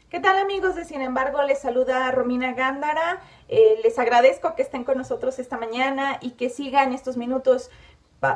¿Qué tal, amigos de Sin embargo? Les saluda Romina Gándara. Les agradezco que estén con nosotros esta mañana y que sigan estos minutos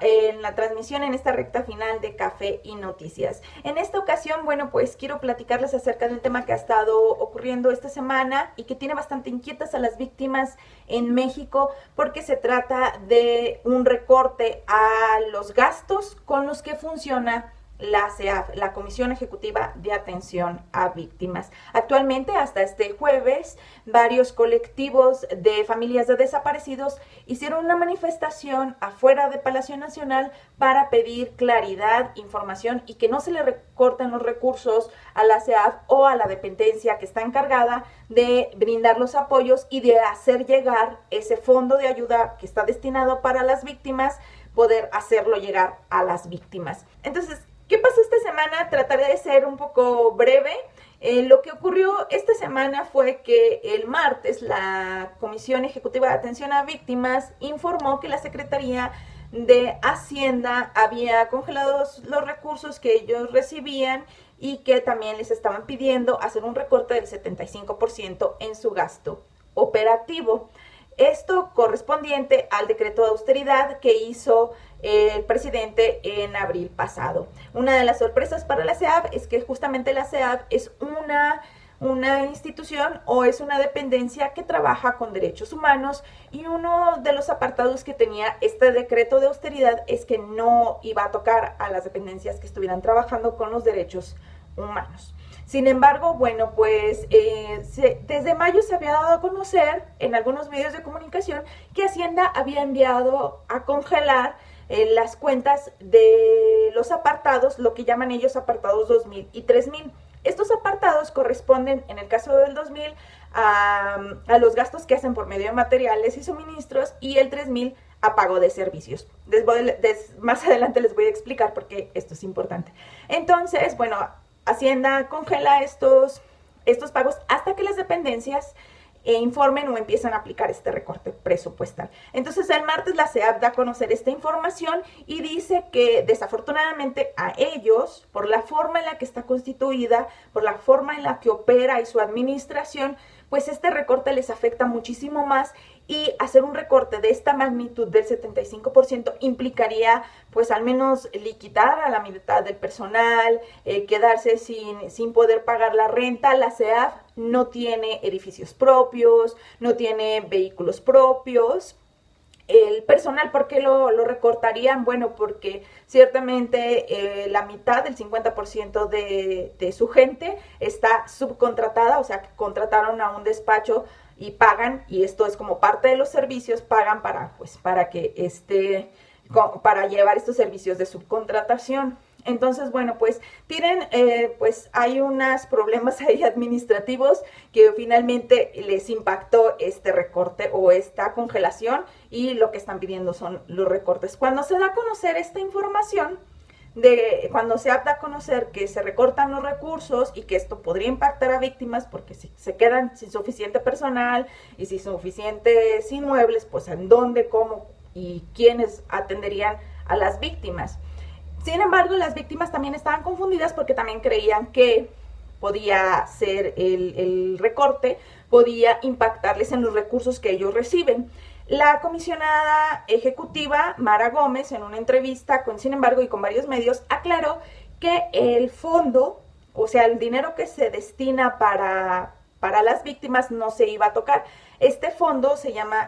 en la transmisión en esta recta final de Café y Noticias. En esta ocasión, bueno, pues quiero platicarles acerca de un tema que ha estado ocurriendo esta semana y que tiene bastante inquietas a las víctimas en México, porque se trata de un recorte a los gastos con los que funciona la CEAV, la Comisión Ejecutiva de Atención a Víctimas. Actualmente, hasta este jueves, varios colectivos de familias de desaparecidos hicieron una manifestación afuera de Palacio Nacional para pedir claridad, información y que no se le recorten los recursos a la CEAV o a la dependencia que está encargada de brindar los apoyos y de hacer llegar ese fondo de ayuda que está destinado para las víctimas, poder hacerlo llegar a las víctimas. Entonces, ¿qué pasó esta semana? Trataré de ser un poco breve. Lo que ocurrió esta semana fue que el martes la Comisión Ejecutiva de Atención a Víctimas informó que la Secretaría de Hacienda había congelado los recursos que ellos recibían y que también les estaban pidiendo hacer un recorte del 75% en su gasto operativo. Esto correspondiente al decreto de austeridad que hizo el presidente en abril pasado. Una de las sorpresas para la CEAV es que justamente la CEAV es una institución o es una dependencia que trabaja con derechos humanos, y uno de los apartados que tenía este decreto de austeridad es que no iba a tocar a las dependencias que estuvieran trabajando con los derechos humanos. Sin embargo, bueno, pues desde mayo se había dado a conocer en algunos medios de comunicación que Hacienda había enviado a congelar las cuentas de los apartados, lo que llaman ellos apartados 2000 y 3000. Estos apartados corresponden, en el caso del 2000, a los gastos que hacen por medio de materiales y suministros, y el 3000 a pago de servicios. Más adelante les voy a explicar por qué esto es importante. Entonces, bueno, Hacienda congela estos pagos hasta que las dependencias informen o empiezan a aplicar este recorte presupuestal. Entonces, el martes la CEAV da a conocer esta información y dice que desafortunadamente a ellos, por la forma en la que está constituida, por la forma en la que opera y su administración, pues este recorte les afecta muchísimo más, y hacer un recorte de esta magnitud del 75% implicaría pues al menos liquidar a la mitad del personal, quedarse sin poder pagar la renta. La CEAV no tiene edificios propios, no tiene vehículos propios. El personal, ¿por qué lo recortarían? Bueno, porque ciertamente la mitad, el 50% de su gente está subcontratada, o sea, que contrataron a un despacho y pagan, y esto es como parte de los servicios, pagan para llevar estos servicios de subcontratación. Entonces, bueno, pues pues hay unos problemas ahí administrativos que finalmente les impactó este recorte o esta congelación, y lo que están pidiendo son los recortes. Cuando se da a conocer esta información, cuando se da a conocer que se recortan los recursos y que esto podría impactar a víctimas porque si se quedan sin suficiente personal y sin suficientes inmuebles, pues en dónde, cómo y quiénes atenderían a las víctimas. Sin embargo, las víctimas también estaban confundidas porque también creían que podía ser el recorte, podía impactarles en los recursos que ellos reciben. La comisionada ejecutiva, Mara Gómez, en una entrevista con Sin embargo y con varios medios, aclaró que el fondo, o sea, el dinero que se destina para las víctimas, no se iba a tocar. Este fondo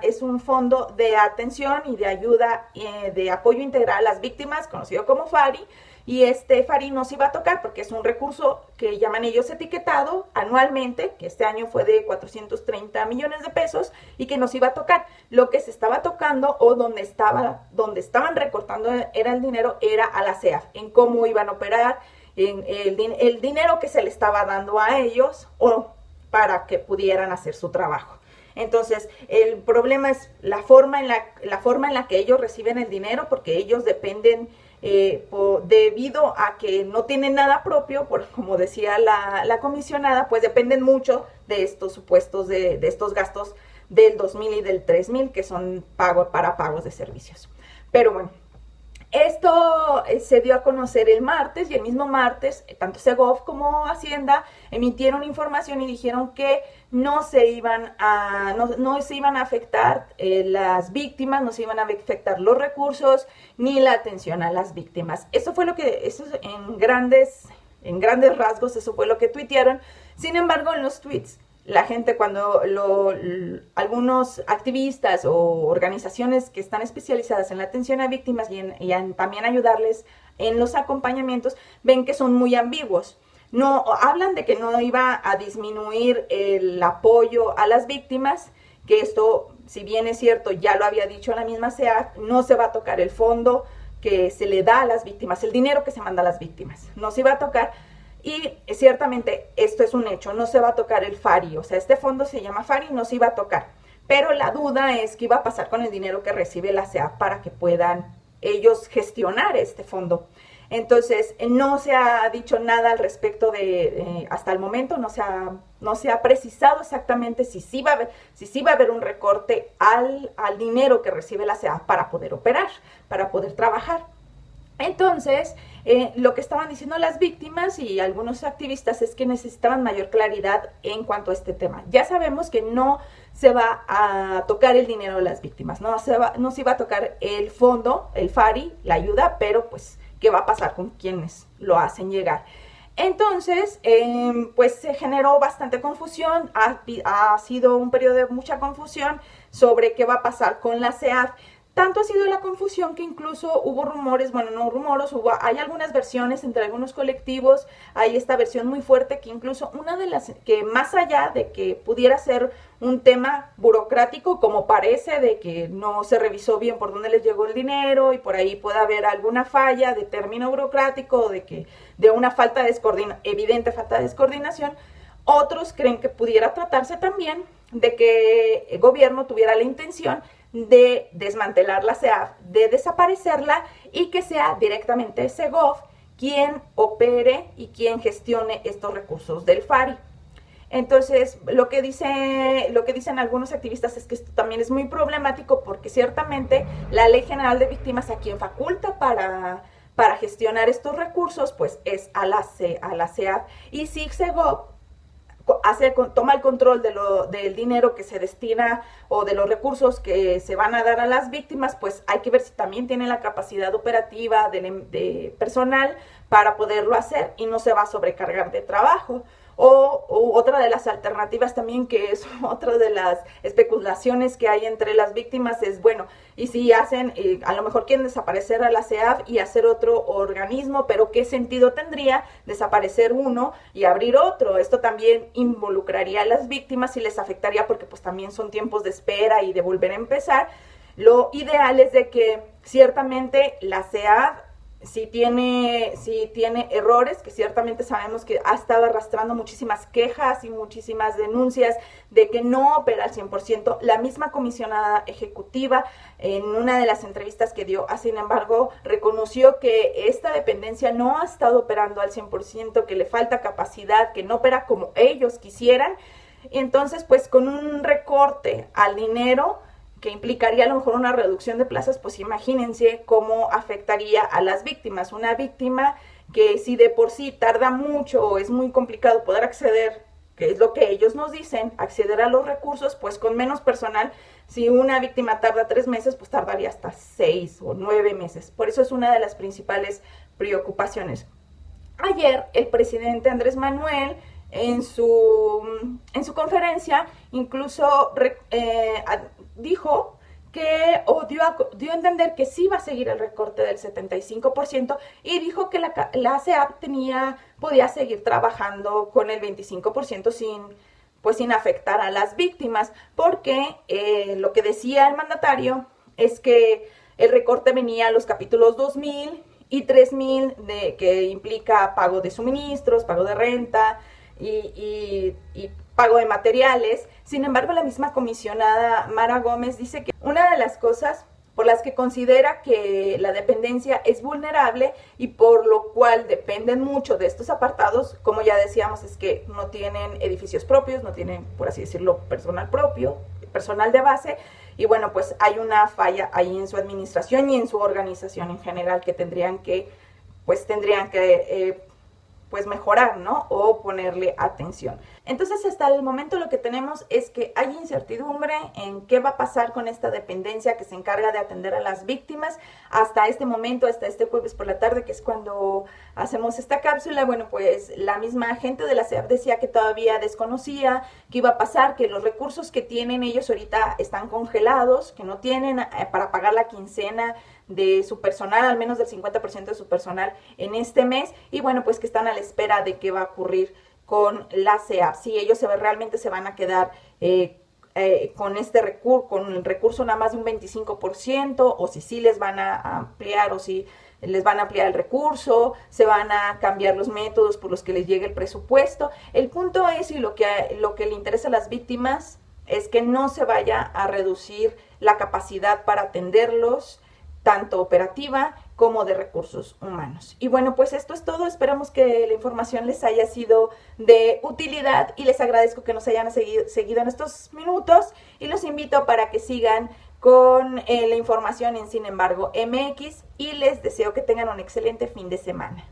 es un fondo de atención y de ayuda, de apoyo integral a las víctimas, conocido como FARI, y este FARI no se iba a tocar porque es un recurso que llaman ellos etiquetado anualmente, que este año fue de 430 millones de pesos, y que no se iba a tocar. Lo que se estaba tocando, o donde estaban recortando era el dinero, era a la CEAV, en cómo iban a operar, en el dinero que se le estaba dando a ellos, o para que pudieran hacer su trabajo. Entonces, el problema es la forma en la que ellos reciben el dinero, porque ellos dependen, debido a que no tienen nada propio, como decía la comisionada, pues dependen mucho de estos supuestos, de estos gastos del 2000 y del 3000, que son para pagos de servicios. Pero bueno, Esto se dio a conocer el martes y el mismo martes, tanto Segov como Hacienda emitieron información y dijeron que no se iban a afectar las víctimas, no se iban a afectar los recursos ni la atención a las víctimas. Eso en grandes rasgos, eso fue lo que tuitearon. Sin embargo, en los tweets, la gente algunos activistas o organizaciones que están especializadas en la atención a víctimas y también ayudarles en los acompañamientos, ven que son muy ambiguos. No hablan de que no iba a disminuir el apoyo a las víctimas, que esto, si bien es cierto, ya lo había dicho la misma CEAF, no se va a tocar el fondo que se le da a las víctimas, el dinero que se manda a las víctimas, no se iba a tocar. Y ciertamente esto es un hecho, no se va a tocar el FARI, o sea, este fondo se llama FARI, no se iba a tocar. Pero la duda es qué iba a pasar con el dinero que recibe la CEAF para que puedan ellos gestionar este fondo. Entonces, no se ha dicho nada al respecto hasta el momento, no se ha precisado exactamente si sí va a haber un recorte al dinero que recibe la CEAF para poder operar, para poder trabajar. Entonces, lo que estaban diciendo las víctimas y algunos activistas es que necesitaban mayor claridad en cuanto a este tema. Ya sabemos que no se va a tocar el dinero de las víctimas, no se iba a tocar el fondo, el FARI, la ayuda, pero pues, ¿qué va a pasar con quienes lo hacen llegar? Entonces, pues se generó bastante confusión, ha sido un periodo de mucha confusión sobre qué va a pasar con la CEAF. Tanto ha sido la confusión que incluso hubo rumores, bueno, no rumores, hay algunas versiones entre algunos colectivos, hay esta versión muy fuerte que incluso una de las que más allá de que pudiera ser un tema burocrático, como parece, de que no se revisó bien por dónde les llegó el dinero y por ahí puede haber alguna falla de término burocrático, de una evidente falta de descoordinación, otros creen que pudiera tratarse también de que el gobierno tuviera la intención de desmantelar la CEAF, de desaparecerla y que sea directamente Segov quien opere y quien gestione estos recursos del FARI. Entonces, lo que dicen algunos activistas es que esto también es muy problemático porque ciertamente la Ley General de Víctimas a quien faculta para gestionar estos recursos, pues es a la CEAF, y si Segov toma el control del dinero que se destina o de los recursos que se van a dar a las víctimas, pues hay que ver si también tiene la capacidad operativa de personal para poderlo hacer y no se va a sobrecargar de trabajo. O otra de las alternativas también, que es otra de las especulaciones que hay entre las víctimas, es bueno, y si hacen, a lo mejor quieren desaparecer a la CEAF y hacer otro organismo, pero ¿qué sentido tendría desaparecer uno y abrir otro? Esto también involucraría a las víctimas y les afectaría porque pues también son tiempos de espera y de volver a empezar. Lo ideal es de que ciertamente la CEAF si tiene errores, que ciertamente sabemos que ha estado arrastrando muchísimas quejas y muchísimas denuncias de que no opera al 100%. La misma comisionada ejecutiva en una de las entrevistas que dio, sin embargo, reconoció que esta dependencia no ha estado operando al 100%, que le falta capacidad, que no opera como ellos quisieran. Entonces, pues con un recorte al dinero que implicaría a lo mejor una reducción de plazas, pues imagínense cómo afectaría a las víctimas. Una víctima que si de por sí tarda mucho o es muy complicado poder acceder, que es lo que ellos nos dicen, acceder a los recursos, pues con menos personal, si una víctima tarda 3 meses, pues tardaría hasta 6 o 9 meses. Por eso es una de las principales preocupaciones. Ayer el presidente Andrés Manuel en su conferencia incluso dijo que dio a entender que sí va a seguir el recorte del 75% y dijo que la CEAF podía seguir trabajando con el 25% sin afectar a las víctimas, porque lo que decía el mandatario es que el recorte venía a los capítulos 2000 y 3000 que implica pago de suministros, pago de renta y pago de materiales. Sin embargo, la misma comisionada Mara Gómez dice que una de las cosas por las que considera que la dependencia es vulnerable y por lo cual dependen mucho de estos apartados, como ya decíamos, es que no tienen edificios propios, no tienen, por así decirlo, personal propio, personal de base, y bueno, pues hay una falla ahí en su administración y en su organización en general que tendrían que pues mejorar, ¿no? O ponerle atención. Entonces, hasta el momento lo que tenemos es que hay incertidumbre en qué va a pasar con esta dependencia que se encarga de atender a las víctimas. Hasta este momento, hasta este jueves por la tarde, que es cuando hacemos esta cápsula, bueno, pues la misma gente de la SEAP decía que todavía desconocía qué iba a pasar, que los recursos que tienen ellos ahorita están congelados, que no tienen para pagar la quincena de su personal, al menos del 50% de su personal en este mes, y bueno, pues que están a la espera de qué va a ocurrir con la SEAP, si ellos realmente se van a quedar con con el recurso nada más de un 25%, o si sí les van a ampliar, o si les van a ampliar el recurso, se van a cambiar los métodos por los que les llegue el presupuesto. El punto es, y lo que le interesa a las víctimas, es que no se vaya a reducir la capacidad para atenderlos, tanto operativa como de recursos humanos. Y bueno, pues esto es todo. Esperamos que la información les haya sido de utilidad y les agradezco que nos hayan seguido en estos minutos y los invito para que sigan con la información en Sin embargo MX y les deseo que tengan un excelente fin de semana.